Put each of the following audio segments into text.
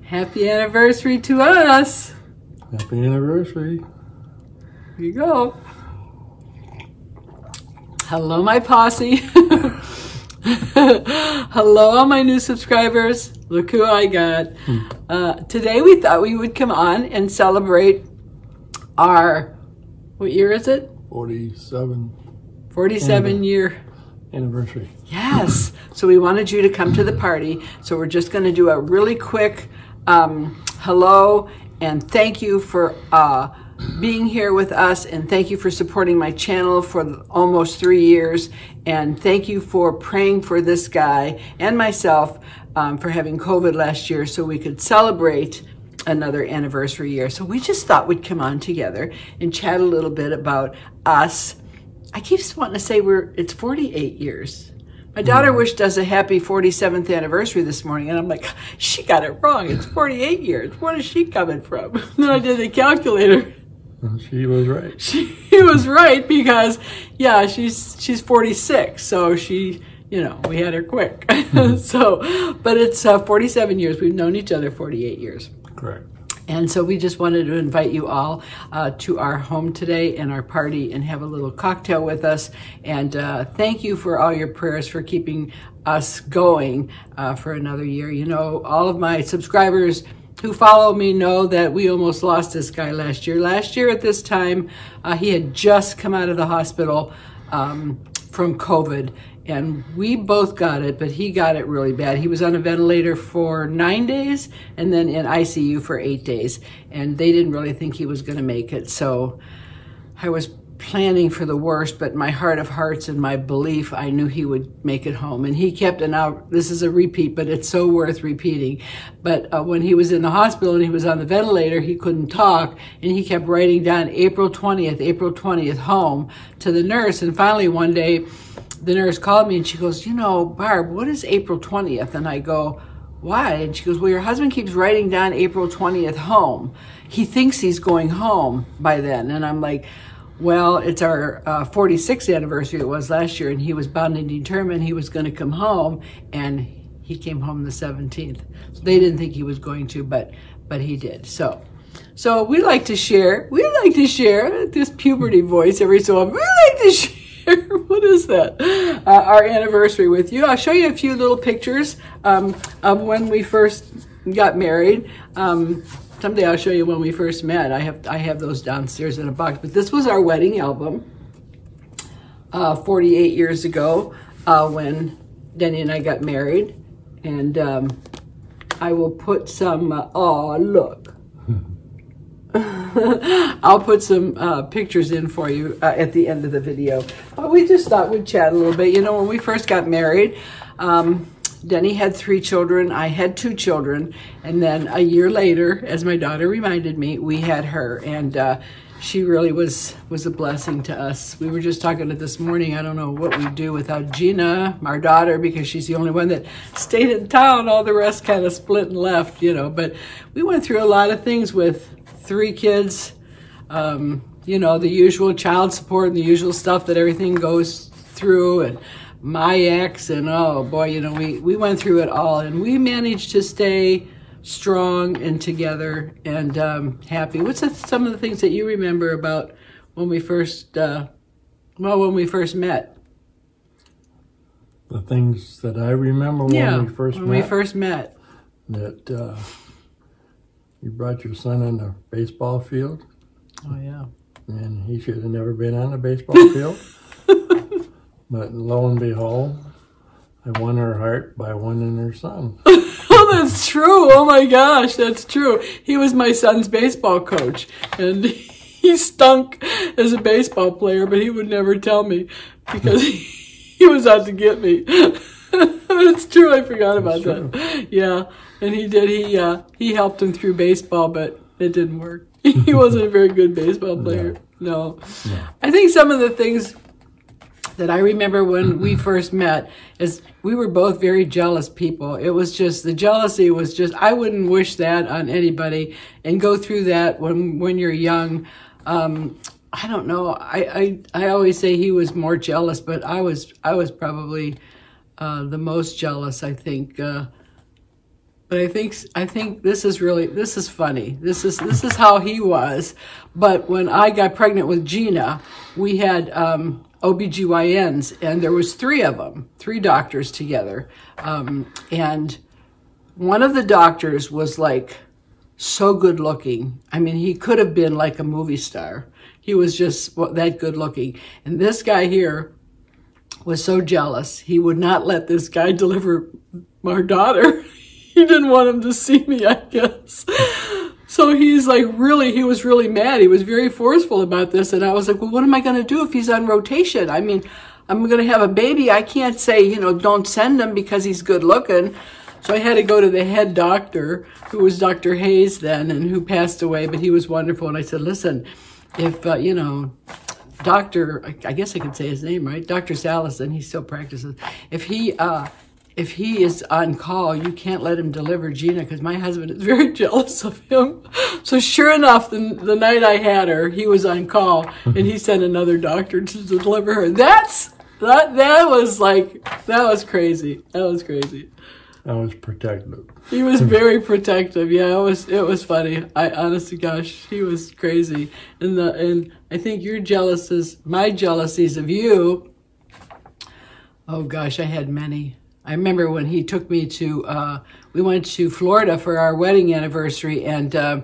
Happy anniversary to us. Happy anniversary. Here you go. Hello, my posse. Hello, all my new subscribers. Look who I got. Today we thought we would come on and celebrate our, what year is it? 47 year anniversary. Yes. So we wanted you to come to the party. So we're just going to do a really quick hello and thank you for being here with us, and thank you for supporting my channel for almost 3 years, and thank you for praying for this guy and myself for having COVID last year so we could celebrate another anniversary year. So we just thought we'd come on together and chat a little bit about us. I keep wanting to say it's 48 years. My daughter wished us a happy 47th anniversary this morning, and I'm like, she got it wrong. It's 48 years. Where is she coming from? Then I did the calculator. She was right. She was right because, yeah, she's 46. So she, we had her quick. But it's 47 years. We've known each other 48 years. Correct. And so we just wanted to invite you all to our home today and our party and have a little cocktail with us. And thank you for all your prayers for keeping us going for another year. All of my subscribers who follow me know that we almost lost this guy last year. Last year at this time, he had just come out of the hospital from COVID. And we both got it, but he got it really bad. He was on a ventilator for 9 days and then in ICU for 8 days. And they didn't really think he was going to make it. So I was planning for the worst, but in my heart of hearts and my belief, I knew he would make it home. And he kept, and now this is a repeat, but it's so worth repeating. But when he was in the hospital and he was on the ventilator, he couldn't talk. And he kept writing down April 20th home to the nurse. And finally one day, the nurse called me and she goes, Barb, what is April 20th? And I go, why? And she goes, well, your husband keeps writing down April 20th home. He thinks he's going home by then. And I'm like, well, it's our 46th anniversary. It was last year. And he was bound and determined he was going to come home. And he came home the 17th. So they didn't think he was going to, but he did. So we like to share. We like to share this puberty voice every so often. We like to share. What is that? Our anniversary with you. I'll show you a few little pictures of when we first got married. Someday I'll show you when we first met. I have those downstairs in a box. But this was our wedding album 48 years ago when Denny and I got married. And I will put some, look. I'll put some pictures in for you at the end of the video. But we just thought we'd chat a little bit. When we first got married, Denny had 3 children. I had 2 children. And then a year later, as my daughter reminded me, we had her. And she really was a blessing to us. We were just talking it this morning. I don't know what we'd do without Gina, our daughter, because she's the only one that stayed in town. All the rest kind of split and left, But we went through a lot of things with 3 kids, the usual child support and the usual stuff that everything goes through, and my ex, and oh boy, we went through it all, and we managed to stay strong and together and happy. What's some of the things that you remember about when we first, when we first met? The things that I remember when we first met. That you brought your son on the baseball field. Oh, yeah. And he should have never been on the baseball field. But lo and behold, I won her heart by winning her son. Oh, that's true. Oh, my gosh, that's true. He was my son's baseball coach. And he stunk as a baseball player, but he would never tell me because he was out to get me. It's true. I forgot about that. Yeah. And he did. He helped him through baseball, but it didn't work. He wasn't a very good baseball player. No. I think some of the things that I remember when we first met is we were both very jealous people. It was just, the jealousy was just, I wouldn't wish that on anybody, and go through that when you're young. I don't know. I always say he was more jealous, but I was probably the most jealous, I think. But I think this is funny. This is how he was. But when I got pregnant with Gina, we had OBGYNs, and there was 3 of them, 3 doctors together. And one of the doctors was like so good looking. I mean, he could have been like a movie star. He was just that good looking. And this guy here was so jealous. He would not let this guy deliver our daughter. He didn't want him to see me, I guess. So he's like he was really mad. He was very forceful about this. And I was like, well, what am I going to do if he's on rotation? I mean, I'm going to have a baby. I can't say, don't send him because he's good looking. So I had to go to the head doctor, who was Dr. Hayes then, and who passed away, but he was wonderful. And I said, listen, if, Dr., I guess I could say his name, right? Dr. Salison, he still practices. If he is on call, you can't let him deliver Gina because my husband is very jealous of him. So sure enough, the night I had her, he was on call and he sent another doctor to deliver her. That was crazy. That was crazy. I was protective. He was very protective. Yeah, it was funny. Honest to gosh, he was crazy. And I think my jealousies of you. Oh gosh, I had many. I remember when he took me to, we went to Florida for our wedding anniversary, and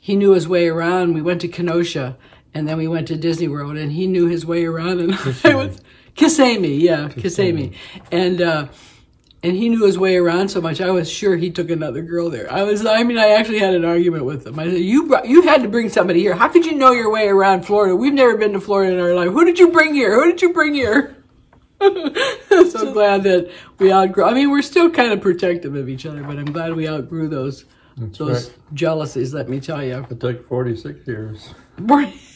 he knew his way around. We went to Kenosha, and then we went to Disney World, and he knew his way around. And I was Kissimmee, yeah, Kissimmee, and he knew his way around so much. I was sure he took another girl there. I actually had an argument with him. I said, you had to bring somebody here. How could you know your way around Florida? We've never been to Florida in our life. Who did you bring here? Who did you bring here? I'm so glad that we outgrew. I mean, we're still kind of protective of each other, but I'm glad we outgrew those jealousies, let me tell you. It took 46 years.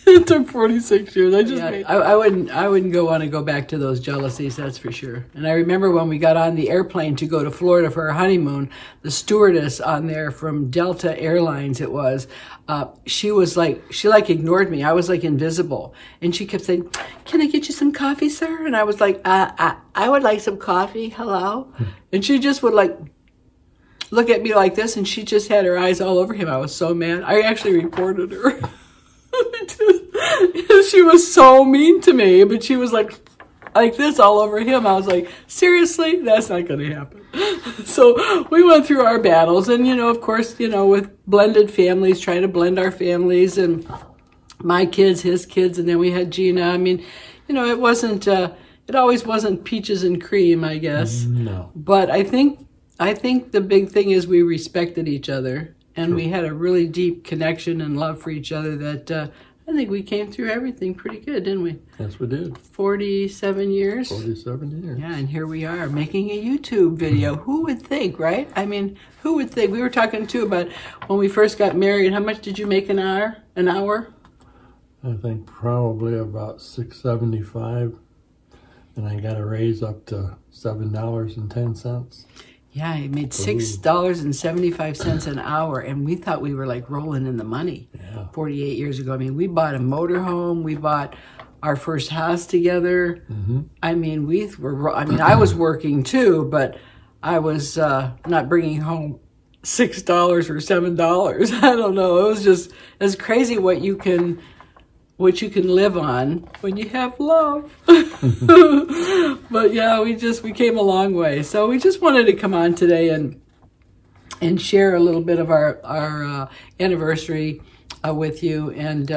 It took 46 years. I wouldn't want to go back to those jealousies, that's for sure. And I remember when we got on the airplane to go to Florida for our honeymoon, the stewardess on there from Delta Airlines, it was, she ignored me. I was like invisible. And she kept saying, can I get you some coffee, sir? And I was like, I would like some coffee. Hello? And she just would look at me like this, and she just had her eyes all over him. I was so mad. I actually reported her. She was so mean to me, but she was like this all over him. I was like, seriously? That's not going to happen. So we went through our battles, and, of course, with blended families, trying to blend our families, and my kids, his kids, and then we had Gina. I mean, it wasn't, it always wasn't peaches and cream, I guess. No. But I think the big thing is we respected each other, and we had a really deep connection and love for each other that I think we came through everything pretty good, didn't we? Yes, we did. 47 years. 47 years. Yeah, and here we are making a YouTube video. Who would think, right? I mean, who would think? We were talking, too, about when we first got married. How much did you make an hour? An hour? I think probably about $6.75, and I got a raise up to $7.10. Yeah, I made $6.75 an hour, and we thought we were like rolling in the money. Yeah. 48 years ago. I mean, we bought a motorhome. We bought our first house together. Mm-hmm. I mean, I was working too, but I was not bringing home $6 or $7. I don't know. It's crazy what you can live on when you have love. But yeah, we came a long way. So we just wanted to come on today and share a little bit of our anniversary with you. And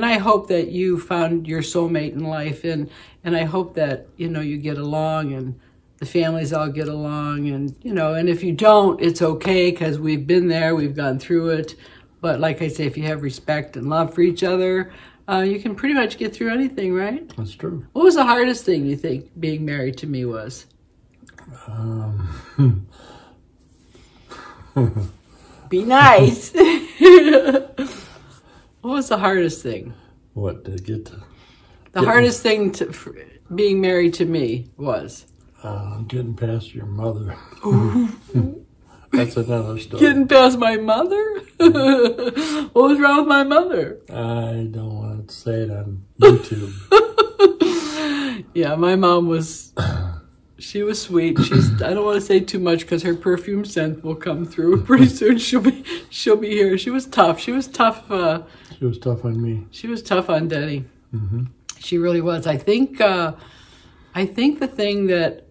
I hope that you found your soulmate in life, and I hope that, you get along and the families all get along, and, and if you don't, it's okay, because we've been there, we've gone through it. But like I say, if you have respect and love for each other, you can pretty much get through anything, right? That's true. What was the hardest thing you think being married to me was? Be nice. What was the hardest thing? What, to get to... The hardest thing being married to me was? Getting past your mother. That's another story. Getting past my mother? What was wrong with my mother? I don't want to say it on YouTube. Yeah, my mom She was sweet. I don't want to say too much because her perfume scent will come through pretty soon. She'll be here. She was tough. She was tough. She was tough on me. She was tough on Denny. Mm-hmm. She really was. I think the thing that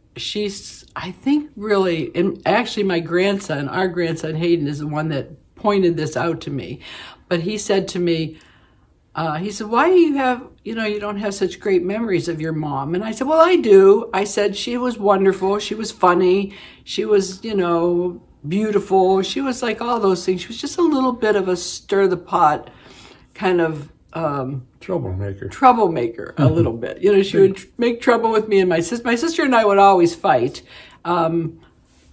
really, and actually my grandson, our grandson Hayden, is the one that pointed this out to me. But he said to me, he said, why do you don't have such great memories of your mom? And I said, well, I do. I said, she was wonderful. She was funny. She was, beautiful. She was like all those things. She was just a little bit of a stir the pot kind of, troublemaker a little bit. She would make trouble with me and my sister. My sister and I would always fight.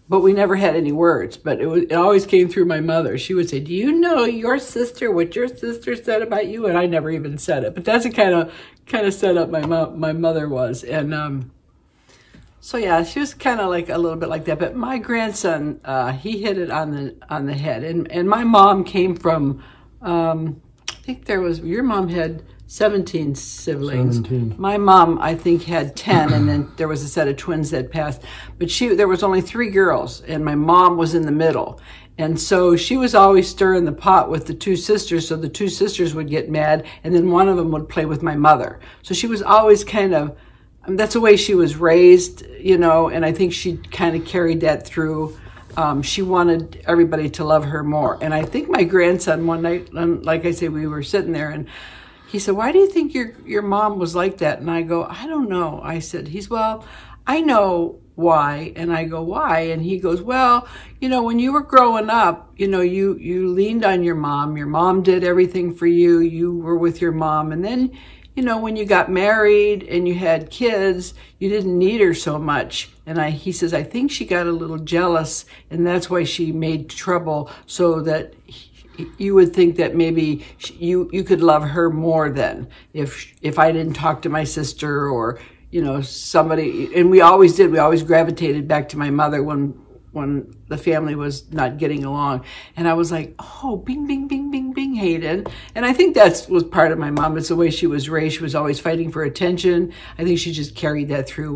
But we never had any words, but it always came through my mother. She would say, do you know what your sister said about you? And I never even said it, but that's the kind of setup my mother was. And, so yeah, she was kind of like a little bit like that, but my grandson, he hit it on the head. And my mom came from, I think your mom had 17 siblings. 17. My mom, I think, had 10, and then there was a set of twins that passed. But there was only 3 girls, and my mom was in the middle. And so she was always stirring the pot with the 2 sisters, so the 2 sisters would get mad, and then one of them would play with my mother. So she was always that's the way she was raised, and I think she kind of carried that through. She wanted everybody to love her more. And I think my grandson one night, like I say, we were sitting there, and he said, why do you think your mom was like that? And I go, I don't know. I said, well, I know why. And I go, why? And he goes, well, when you were growing up, you leaned on your mom. Your mom did everything for you. You were with your mom. And then, when you got married and you had kids, you didn't need her so much. And he says, I think she got a little jealous, and that's why she made trouble, so that you would think that maybe you could love her more than if I didn't talk to my sister or, somebody. And we always did. We always gravitated back to my mother when the family was not getting along. And I was like, oh, bing, bing, bing, bing, bing, Hayden. And I think that was part of my mom. It's the way she was raised. She was always fighting for attention. I think she just carried that through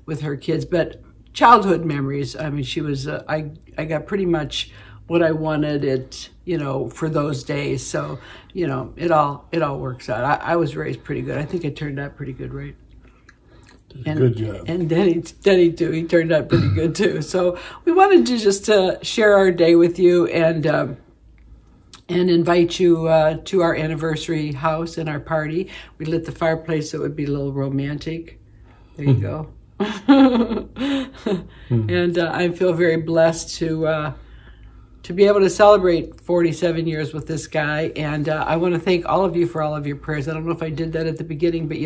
with her kids. But childhood memories, I mean, she was, I got pretty much what I wanted for those days. So, it all works out. I was raised pretty good. I think I turned out pretty good, right? Good job. And Denny too. He turned out pretty good too. So we wanted to just share our day with you and invite you to our anniversary house and our party. We lit the fireplace so it would be a little romantic. There you go. And I feel very blessed to be able to celebrate 47 years with this guy. And I want to thank all of you for all of your prayers. I don't know if I did that at the beginning, but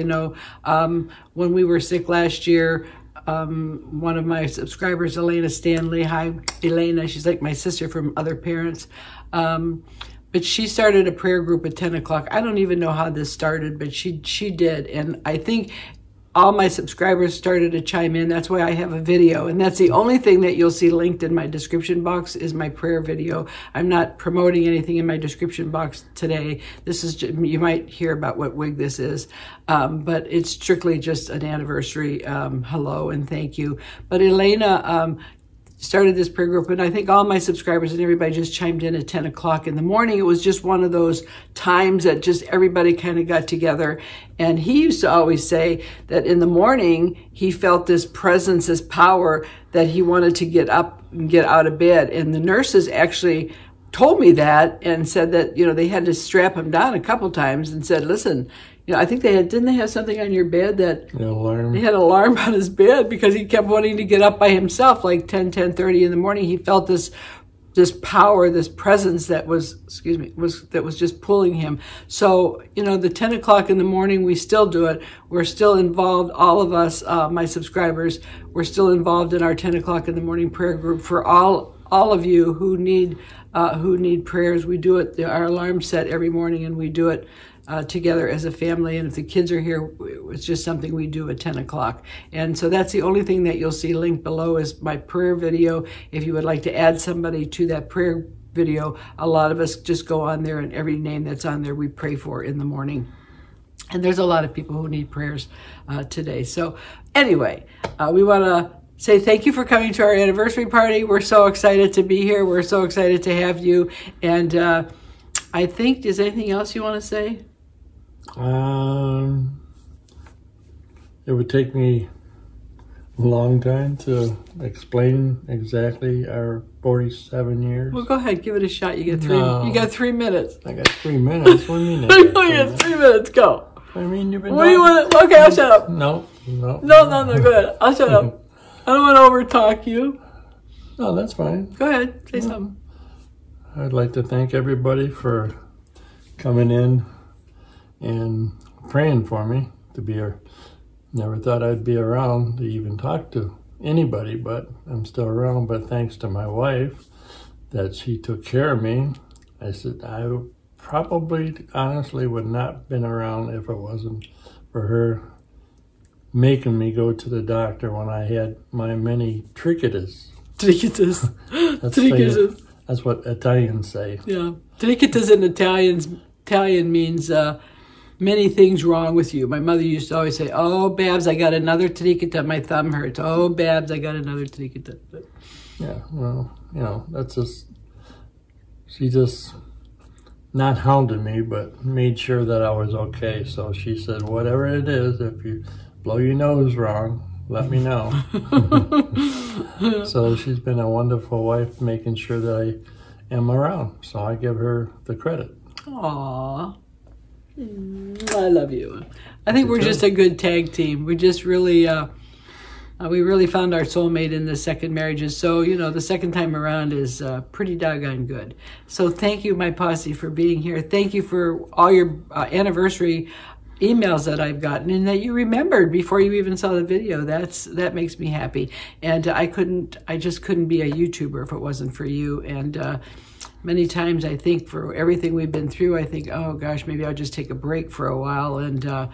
when we were sick last year, one of my subscribers, Elena Stanley, hi, Elena, she's like my sister from other parents, but she started a prayer group at 10 o'clock. I don't even know how this started, but she did. And I think all my subscribers started to chime in. That's why I have a video. And that's the only thing that you'll see linked in my description box is my prayer video. I'm not promoting anything in my description box today. This is just, you might hear about what wig this is, but it's strictly just an anniversary hello and thank you. But Elena started this prayer group, and I think all my subscribers and everybody just chimed in at 10 o'clock in the morning. It was just one of those times that just everybody kind of got together. And he used to always say that in the morning, he felt this presence, this power that he wanted to get up and get out of bed. And the nurses actually told me that and said that, they had to strap him down a couple times and said, listen, I think didn't they have something on your bed that alarm. They had an alarm on his bed because he kept wanting to get up by himself, like 10:30 in the morning. He felt this power, this presence that was just pulling him. So, the 10 o'clock in the morning, we still do it. We're still involved, all of us, my subscribers, we're still involved in our 10 o'clock in the morning prayer group for all of you who need prayers. We do it, our alarm set every morning, and we do it together as a family. And if the kids are here, it's just something we do at 10 o'clock. And so that's the only thing that you'll see linked below is my prayer video. If you would like to add somebody to that prayer video, a lot of us just go on there, and every name that's on there we pray for in the morning. And there's a lot of people who need prayers today. So anyway, we want to say thank you for coming to our anniversary party. We're so excited to be here. We're so excited to have you. And I think, is anything else you want to say? It would take me a long time to explain exactly our 47 years. Well, go ahead, give it a shot. You get three. No. You got 3 minutes. I got 3 minutes. What do you mean? You got 3 minutes. Go. I mean, you've been. What do you want? Okay, I'll shut up. No. No. Go ahead. I'll shut up. I don't want to overtalk you. No, that's fine. Go ahead. Say something. I'd like to thank everybody for coming in and praying for me to be here. Never thought I'd be around to even talk to anybody, but I'm still around. But thanks to my wife that she took care of me. I said I probably honestly would not have been around if it wasn't for her making me go to the doctor when I had my many trichitis. Trichitis. That's what Italians say. Yeah. Trichitis in Italian means many things wrong with you. My mother used to always say, "Oh, Babs, I got another trichita. My thumb hurts. Oh, Babs, I got another trichita." Yeah, well, you know, that's just, she just not hounded me, but made sure that I was okay. So she said, whatever it is, if you blow your nose wrong, let me know. So she's been a wonderful wife, making sure that I am around. So I give her the credit. Aww. I love you. I think we're just a good tag team. We just really, we really found our soulmate in the second marriages. So, you know, the second time around is pretty doggone good. So thank you, my posse, for being here. Thank you for all your anniversary emails that I've gotten and that you remembered before you even saw the video. That makes me happy. And I just couldn't be a YouTuber if it wasn't for you. And many times I think for everything we've been through, I think, oh gosh, maybe I'll just take a break for a while and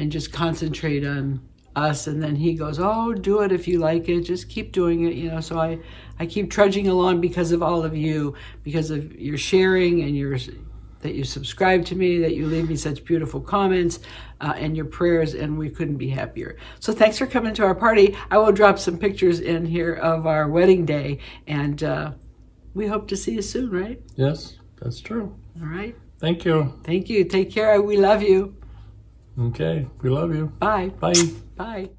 just concentrate on us. And then he goes, oh, do it if you like it. Just keep doing it, you know. So I keep trudging along because of all of you, because of your sharing and that you subscribe to me, that you leave me such beautiful comments and your prayers, and we couldn't be happier. So thanks for coming to our party. I will drop some pictures in here of our wedding day, and we hope to see you soon, right? Yes, that's true. All right. Thank you. Thank you. Take care. We love you. Okay, we love you. Bye. Bye. Bye.